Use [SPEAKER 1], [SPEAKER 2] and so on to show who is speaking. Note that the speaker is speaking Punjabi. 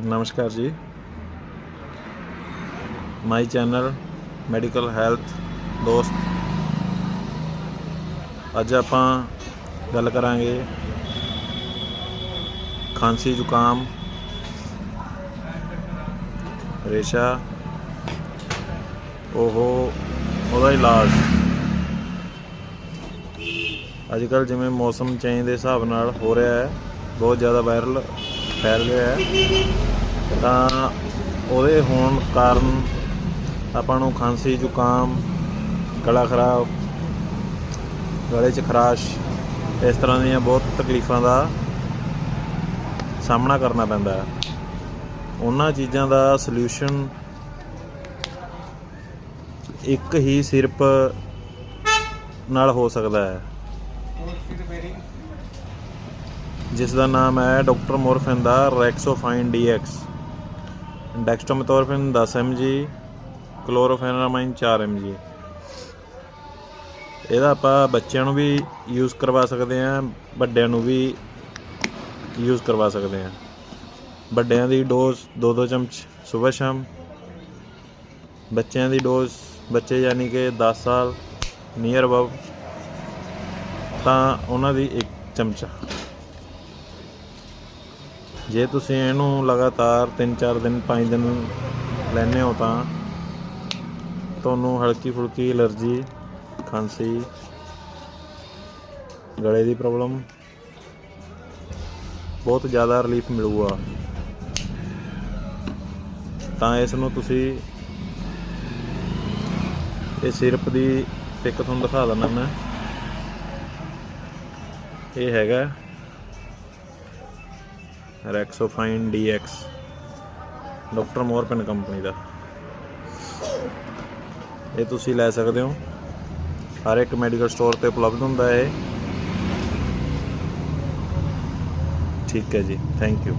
[SPEAKER 1] नमस्कार जी। माई चैनल मैडिकल हैल्थ दोस्त। अज आपां गल करांगे खांसी जुकाम रेशा ਉਹਦਾ इलाज। अजकल जिमें मौसम चेंज के हिसाब नाल हो रहा है, बहुत ज़्यादा वायरल फैल रहा है, तो ਉਹਦੇ ਹੋਣ ਕਾਰਨ ਆਪਾਂ ਨੂੰ ਖਾਂਸੀ ਜ਼ੁਕਾਮ, ਗਲਾ ਖਰਾਬ, ਗਲੇ 'ਚ ਖਰਾਸ਼, ਇਸ ਤਰ੍ਹਾਂ ਦੀਆਂ ਬਹੁਤ ਤਕਲੀਫਾਂ ਦਾ ਸਾਹਮਣਾ ਕਰਨਾ ਪੈਂਦਾ ਹੈ। ਉਹਨਾਂ ਚੀਜ਼ਾਂ ਦਾ ਸਲਿਊਸ਼ਨ ਇੱਕ ਹੀ ਸਿਰਪ ਨਾਲ ਹੋ ਸਕਦਾ ਹੈ, ਜਿਸ ਦਾ ਨਾਮ ਹੈ ਡਾਕਟਰ ਮੋਰਫਿਨ ਦਾ ਰੈਕਸੋਫਾਈਨ DX। ਡੈਕਸਟੋਮੈਥੋਰਫਿਨ 10 mg, ਕਲੋਰੋਫੈਨਾਮਾਈਨ 4 mg। ਇਹਦਾ ਆਪਾਂ ਬੱਚਿਆਂ ਨੂੰ ਵੀ ਯੂਜ਼ ਕਰਵਾ ਸਕਦੇ ਹਾਂ, ਵੱਡਿਆਂ ਨੂੰ ਵੀ ਯੂਜ਼ ਕਰਵਾ ਸਕਦੇ ਹਾਂ। ਵੱਡਿਆਂ ਦੀ ਡੋਜ਼ 2-2 ਚਮਚ ਸੁਬਹ ਸ਼ਾਮ, ਬੱਚਿਆਂ ਦੀ ਡੋਜ਼ ਬੱਚੇ ਯਾਨੀ ਕਿ 10 ਸਾਲ ਨੀਅਰ ਅਬਵ ਤਾਂ ਉਹਨਾਂ ਦੀ 1 ਚਮਚਾ। ਜੇ ਤੁਸੀਂ ਇਹਨੂੰ ਲਗਾਤਾਰ 3-4 ਦਿਨ 5 ਦਿਨ ਲੈਂਦੇ ਹੋ ਤਾਂ ਤੁਹਾਨੂੰ ਹਲਕੀ ਫੁਲਕੀ ਐਲਰਜੀ, ਖਾਂਸੀ, ਗਲੇ ਦੀ ਪ੍ਰੋਬਲਮ ਬਹੁਤ ਜ਼ਿਆਦਾ ਰਿਲੀਫ ਮਿਲੂਗਾ। ਤਾਂ ਇਸ ਨੂੰ ਤੁਸੀਂ ਇਹ ਸਿਰਪ ਦੀ ਪਿਕ ਤੁਹਾਨੂੰ ਦਿਖਾ ਦਿੰਦਾ ਮੈਂ। ਇਹ ਹੈਗਾ ਰੈਕਸੋਫਾਈਨ DX, ਡਾਕਟਰ ਮੋਰਫਿਨ ਕੰਪਨੀ ਦਾ। ਇਹ ਤੁਸੀਂ ਲੈ ਸਕਦੇ ਹੋ, ਹਰ ਇੱਕ ਮੈਡੀਕਲ ਸਟੋਰ 'ਤੇ ਉਪਲਬਧ ਹੁੰਦਾ ਇਹ। ਠੀਕ ਹੈ ਜੀ, ਥੈਂਕ ਯੂ।